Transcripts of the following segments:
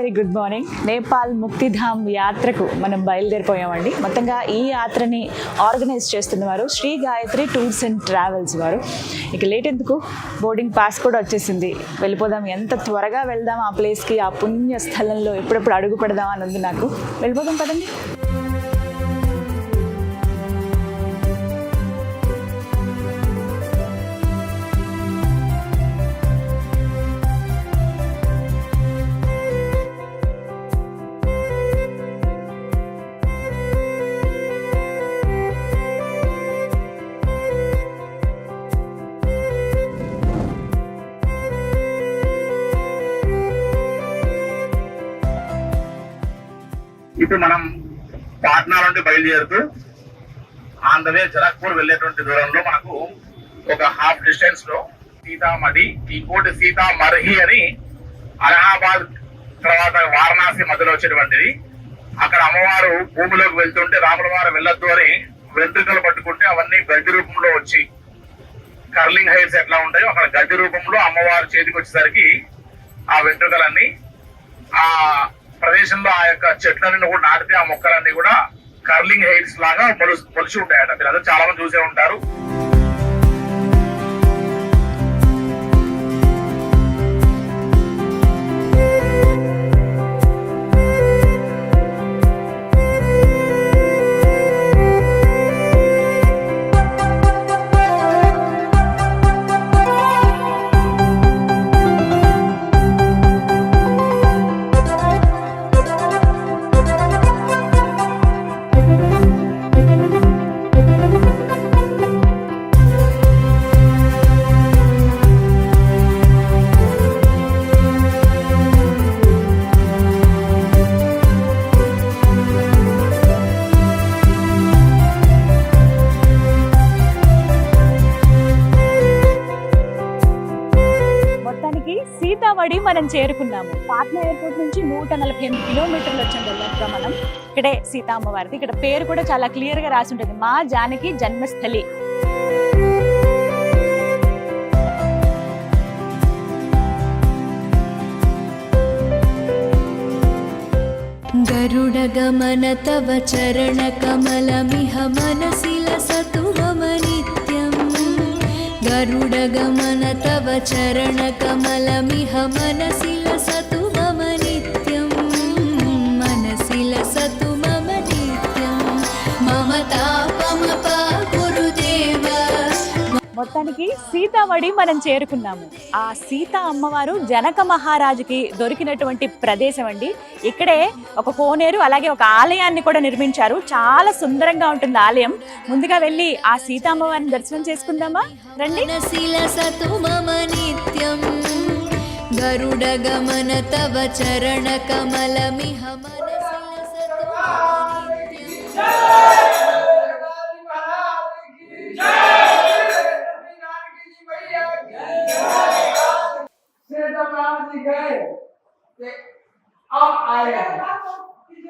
Very good morning. Nepal Muktidham యాత్రకు మనం బయలుదేరిపోయామండి. మొత్తంగా ఈ యాత్రని ఆర్గనైజ్ చేస్తున్నవారు Shri Gayatri tours and travels వారు. ఇక లేట్ ఎందుకు, బోర్డింగ్ పాస్ కూడా వచ్చేసింది. వెళ్ళిపోదాం, ఎంత త్వరగా వెళ్దాం ఆ ప్లేస్కి, ఆ పుణ్య స్థలంలో ఎప్పుడెప్పుడు అడుగు పెడదాం అని ఉంది నాకు. వెళ్ళిపోదాం కదండి. ఇప్పుడు మనం పాట్నా నుండి బయలుదేరుతూ ఆన్ ద వే జనక్పూర్ వెళ్ళేటువంటి దూరంలో మనకు ఒక హాఫ్ డిస్టెన్స్ లో సీతామఢి, ఇంకోటి సీతామర్హి అని అలహాబాద్ తర్వాత వారణాసి మధ్యలో వచ్చేటువంటిది. అక్కడ అమ్మవారు భూమిలోకి వెళ్తుంటే రాముల వారు వెళ్ళొద్దు అని వెంట్రుకలు పట్టుకుంటే అవన్నీ గడ్డి రూపంలో వచ్చి, కర్లింగ్ హెయిర్స్ ఎట్లా ఉంటాయో అక్కడ గడ్డి రూపంలో అమ్మవారి చేతికి వచ్చేసరికి ఆ వెంట్రుకలన్నీ ఆ ప్రదేశంలో ఆ యొక్క చెట్లన్నీ కూడా నాటితే ఆ మొక్కలన్నీ కూడా కర్లింగ్ హెయిర్స్ లాగా మొలిచి ఉంటాయట. మీరు అందరూ చాలా మంది చూసే ఉంటారు. సీతామఢి మనం చేరుకున్నాము. పాట్నా ఎయిర్పోర్ట్ నుంచి 148 కిలోమీటర్లు వచ్చాం వెళ్ళాక మనం. ఇక్కడే సీతా అమ్మవారిది. ఇక్కడ పేరు కూడా చాలా క్లియర్ గా రాసి ఉంటుంది, మా జానకి జన్మస్థలి. గరుడ గమన తవ చరణ కమలమిహ మనసి లసతు మమ నిత్యం. గరుడ గమన తవ చరణ కమలమిహ మనసి లసతు మమ నిత్యం. మనసి లసతు మమ నిత్యం. మమ తాపమప గురుదేవ. మొత్తానికి సీతామఢి మనం చేరుకున్నాము. ఆ సీతా అమ్మవారు జనక మహారాజుకి దొరికినటువంటి ప్రదేశం అండి. ఇక్కడే ఒక కోనేరు, అలాగే ఒక ఆలయాన్ని కూడా నిర్మించారు. చాలా సుందరంగా ఉంటుంది ఆలయం. ముందుగా వెళ్ళి ఆ సీతా అమ్మవారిని దర్శనం చేసుకుందామా రండి. నిత్యం గరుడ గమన తవ చరణ కమలమిహ अब आए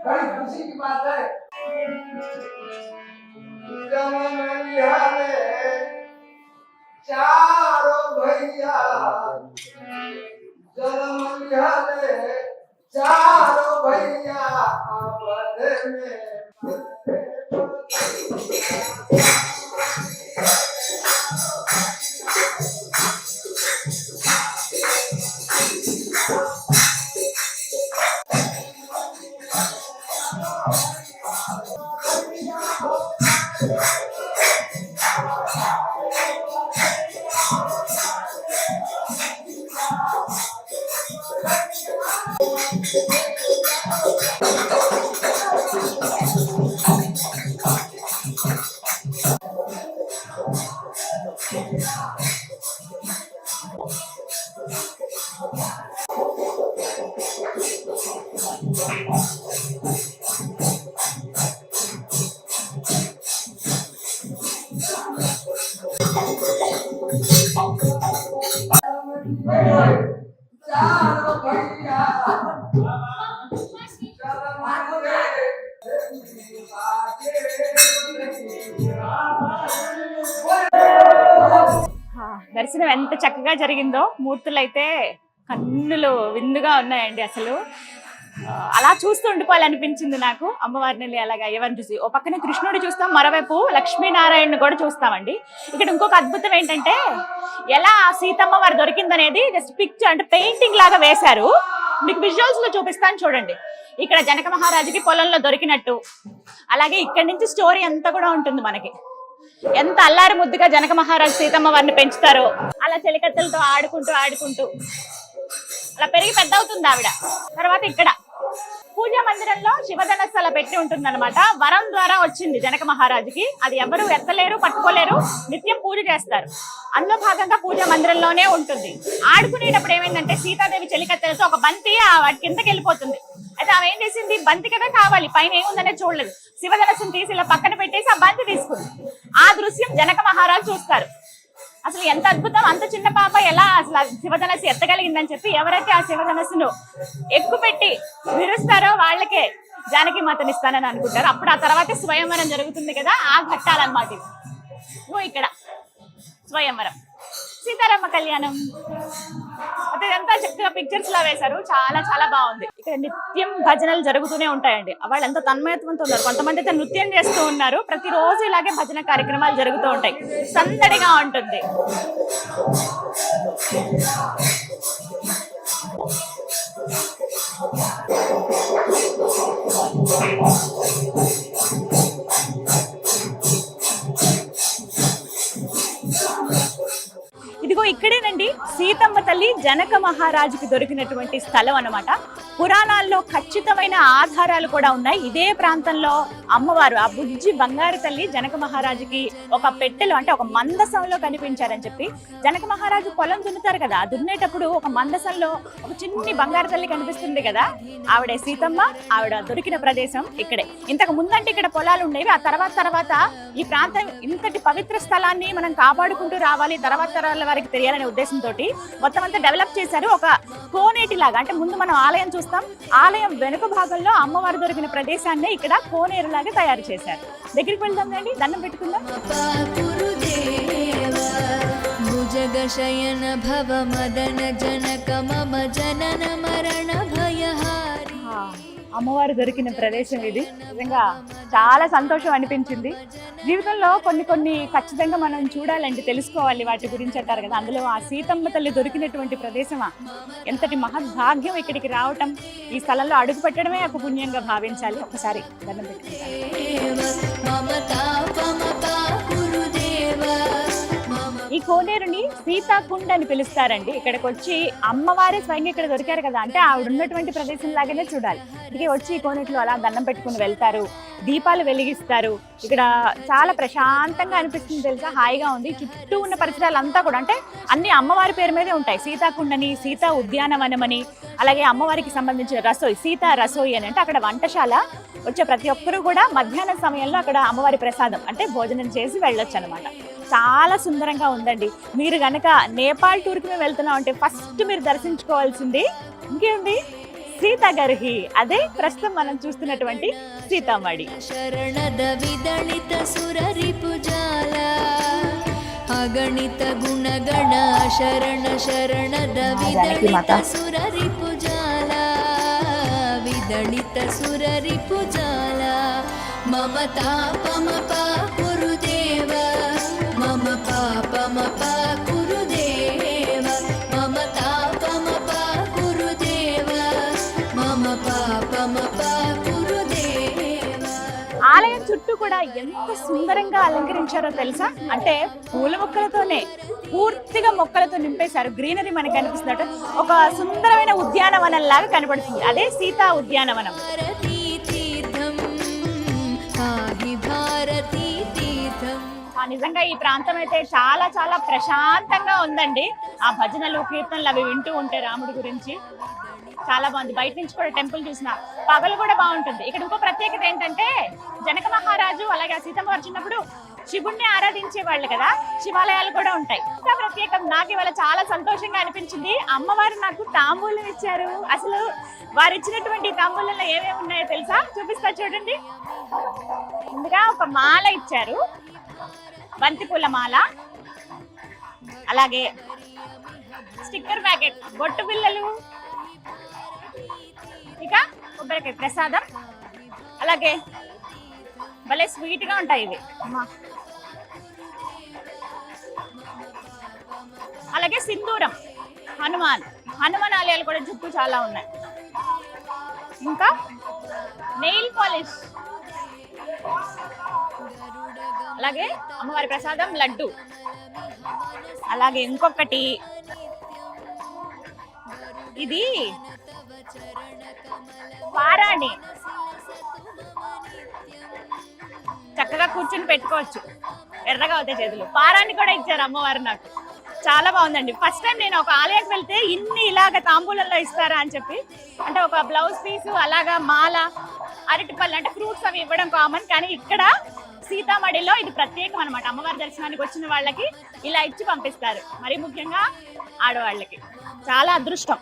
बड़ी खुशी की बात है। चारों भैया चारों भैया आपस में దర్శనం ఎంత చక్కగా జరిగిందో. మూర్తులు అయితే కన్నులు విందుగా ఉన్నాయండి. అసలు అలా చూస్తూ ఉండిపోవాలనిపించింది నాకు అమ్మవారిని అలాగా ఎవరిని చూసి. ఓ పక్కన కృష్ణుడు చూస్తాం, మరోవైపు లక్ష్మీనారాయణ కూడా చూస్తామండి. ఇక్కడ ఇంకొక అద్భుతం ఏంటంటే ఎలా సీతమ్మ వారు దొరికిందనేది జస్ట్ పిక్చర్ అంటే పెయింటింగ్ లాగా వేశారు. మీకు విజువల్స్ లో చూపిస్తాను చూడండి. ఇక్కడ జనక మహారాజుకి పొలంలో దొరికినట్టు, అలాగే ఇక్కడ నుంచి స్టోరీ అంతా కూడా ఉంటుంది మనకి. ఎంత అల్లారి ముద్దుగా జనక మహారాజు సీతమ్మ వారిని పెంచుతారో, అలా చెలికత్తెలతో ఆడుకుంటూ ఆడుకుంటూ అలా పెరిగి పెద్ద అవుతుంది ఆవిడ. తర్వాత ఇక్కడ పూజా మందిరంలో శివధనస్సు అలా పెట్టి ఉంటుంది అనమాట. వరం ద్వారా వచ్చింది జనక మహారాజుకి, అది ఎవరు ఎత్తలేరు పట్టుకోలేరు, నిత్యం పూజ చేస్తారు. అందులో భాగంగా పూజా మందిరంలోనే ఉంటుంది. ఆడుకునేటప్పుడు ఏమైందంటే సీతాదేవి చెలికత్తెలతో ఒక బంతి వాటి కిందకి వెళ్ళిపోతుంది. అయితే ఆమె ఏం చేసింది, బంతి కదా కావాలి, పైన ఏముందనే చూడలేదు, శివధనస్సును తీసి ఇలా పక్కన పెట్టేసి ఆ బంతి తీసుకుంది. ఆ దృశ్యం జనక మహారాజు చూస్తారు. అసలు ఎంత అద్భుతం, అంత చిన్న పాప ఎలా అసలు శివధనస్సు ఎత్తగలిగిందని చెప్పి ఎవరైతే ఆ శివధనస్సును ఎక్కుపెట్టి విరుస్తారో వాళ్ళకే జానకి మాతనిస్తానని అనుకుంటారు. అప్పుడు ఆ తర్వాత స్వయంవరం జరుగుతుంది కదా, ఆ ఘట్టాలన్నమాట ఇవి. ఇక్కడ స్వయంవరం, సీతారామ కళ్యాణం, అయితే ఇదంతా చక్కగా పిక్చర్స్ లా వేశారు. చాలా చాలా బాగుంది. ఇక్కడ నిత్యం భజనలు జరుగుతూనే ఉంటాయండి. వాళ్ళు ఎంత తన్మయత్వంతో ఉన్నారు. కొంతమంది అయితే నృత్యం చేస్తూ ఉన్నారు. ప్రతిరోజు ఇలాగే భజన కార్యక్రమాలు జరుగుతూ ఉంటాయి. సందడిగా ఉంటుంది. ఇదిగో ఇక్కడేనండి సీతమ్మ తల్లి జనక మహారాజుకి దొరికినటువంటి స్థలం అన్నమాట. పురాణాల్లో ఖచ్చితమైన ఆధారాలు కూడా ఉన్నాయి. ఇదే ప్రాంతంలో అమ్మవారు ఆ బుజ్జి బంగారు తల్లి జనక మహారాజుకి ఒక పెట్టెలో అంటే ఒక మందసంలో కనిపించారని చెప్పి, జనక మహారాజు పొలం దున్నుతారు కదా, దున్నేటప్పుడు ఒక మందసంలో ఒక చిన్ని బంగారు తల్లి కనిపిస్తుంది కదా, ఆవిడే సీతమ్మ. ఆవిడ దొరికిన ప్రదేశం ఇక్కడే. ఇంతకు ముందంటే ఇక్కడ పొలాలు ఉండేవి. ఆ తర్వాత ఈ ప్రాంతం ఇంతటి పవిత్ర స్థలాన్ని మనం కాపాడుకుంటూ రావాలి, తర్వాత తరాల వారికి తెలియాలనే ఉద్దేశంతో మొత్తం అంతా డెవలప్ చేశారు. ఒక కోనేటి లాగా, అంటే ముందు మనం ఆలయం చూస్తాం, ఆలయం వెనుక భాగంలో అమ్మవారు దొరికిన ప్రదేశాన్ని ఇక్కడ కోనేరు లాగా తయారు చేశారు. దగ్గరికి వెళ్దాం రండి, దండం పెట్టుకుందాం. భుజగశయన భవ మదన జనక మమ జనన మరణ భయహారి. అమ్మవారు దొరికిన ప్రదేశం ఇది. నిజంగా చాలా సంతోషం అనిపించింది. జీవితంలో కొన్ని ఖచ్చితంగా మనం చూడాలంటే తెలుసుకోవాలి వాటి గురించి అంటారు కదా, అందులో ఆ సీతమ్మ తల్లి దొరికినటువంటి ప్రదేశమా, ఎంతటి మహద్భాగ్యం ఇక్కడికి రావటం, ఈ స్థలంలో అడుగు పెట్టడమే ఒక పుణ్యంగా భావించాలి. ఒకసారి దండం ఈ కోనేరుని సీతాకుండ అని పిలుస్తారండి. ఇక్కడికి వచ్చి అమ్మవారే స్వయంగా ఇక్కడ దొరికారు కదా, అంటే ఆవిడ ఉన్నటువంటి ప్రదేశం లాగానే చూడాలి. ఇక వచ్చి ఈ కోనేటిలో అలా దండం పెట్టుకుని వెళ్తారు, దీపాలు వెలిగిస్తారు. ఇక్కడ చాలా ప్రశాంతంగా అనిపిస్తుంది తెలుసా, హాయిగా ఉంది. చుట్టూ ఉన్న పరిసరాలంతా కూడా అంటే అన్ని అమ్మవారి పేరు మీదే ఉంటాయి. సీతాకుండని, సీతా ఉద్యానవనమని, అలాగే అమ్మవారికి సంబంధించిన రసోయి, సీతా రసోయి అని, అంటే అక్కడ వంటశాల. వచ్చే ప్రతి ఒక్కరూ కూడా మధ్యాహ్నం సమయంలో అక్కడ అమ్మవారి ప్రసాదం అంటే భోజనం చేసి వెళ్ళొచ్చు అనమాట. చాలా సుందరంగా ఉందండి. మీరు గనక నేపాల్ టూర్కి మేము వెళ్తున్నాం అంటే ఫస్ట్ మీరు దర్శించుకోవాల్సింది ఇంకేముంది, సీతాగర్హి. అదే ప్రస్తుతం మనం చూస్తున్నటువంటి సీతామడి. శరణద విదళిత సురరిపుజాల అగణిత గుణగణ శరణ శరణద విదళిత సురరిపుజాల విదళిత సురరిపుజాల మమ తాపమప కురుదేవ మమ పాపమప కురుదేవ మమ తాపమప కురుదేవ మమ పాపమప కురుదేవ. ఆలయం చుట్టూ కూడా ఎంత సుందరంగా అలంకరించారో తెలుసా, అంటే పూల మొక్కలతోనే పూర్తిగా మొక్కలతో నింపేశారు. గ్రీనరీ మనకి కనిపిస్తున్నట్టు ఒక సుందరమైన ఉద్యానవనం లాగా కనబడుతుంది. అదే సీతా ఉద్యానవనం. నిజంగా ఈ ప్రాంతం అయితే చాలా చాలా ప్రశాంతంగా ఉందండి. ఆ భజనలు కీర్తనలు అవి వింటూ ఉంటే రాముడి గురించి చాలా బాగుంది. బయట నుంచి కూడా టెంపుల్ చూసిన పగలు కూడా బాగుంటుంది. ఇక్కడ ఇంకో ప్రత్యేకత ఏంటంటే జనక మహారాజు అలాగే సీతమ్మ వారు చిన్నప్పుడు శివుణ్ణి ఆరాధించే వాళ్ళు కదా, శివాలయాలు కూడా ఉంటాయి. ఇంకా ప్రత్యేకం నాకు ఇవాళ చాలా సంతోషంగా అనిపించింది. అమ్మవారు నాకు తాంబూలం ఇచ్చారు. అసలు వారు ఇచ్చినటువంటి తాంబూలంలో ఏమేమి ఉన్నాయో తెలుసా, చూపిస్తా చూడండి. ముందుగా ఒక మాల ఇచ్చారు, బంతిపూల మాల, అలాగే స్టిక్కర్ ప్యాకెట్, బొట్టు బిళ్ళలు, ఇక కొబ్బరికాయ ప్రసాదం. అలాగే భలే స్వీట్గా ఉంటాయి ఇవి. అలాగే సింధూరం, హనుమాన్ ఆలయాలు కూడా చుట్టూ చాలా ఉన్నాయి. ఇంకా నెయిల్ పాలిష్, అలాగే అమ్మవారి ప్రసాదం లడ్డు. అలాగే ఇంకొకటి ఇది పారాణి, చక్కగా కూర్చుని పెట్టుకోవచ్చు, ఎర్రగా అవుతాయి చేతులు. పారాన్ని కూడా ఇచ్చారు అమ్మవారు నాకు, చాలా బాగుందండి. ఫస్ట్ టైం నేను ఒక ఆలయానికి వెళ్తే ఇన్ని ఇలాగ తాంబూలంలో ఇస్తారా అని చెప్పి, అంటే ఒక బ్లౌజ్ పీసు, అలాగా మాల, అరటిపళ్ళు అంటే ఫ్రూట్స్ అవి ఇవ్వడం కామన్, కానీ ఇక్కడ సీతామడిలో ఇది ప్రత్యేకం అనమాట. అమ్మవారి దర్శనానికి వచ్చిన వాళ్ళకి ఇలా ఇచ్చి పంపిస్తారు, మరి ముఖ్యంగా ఆడవాళ్ళకి చాలా అదృష్టం.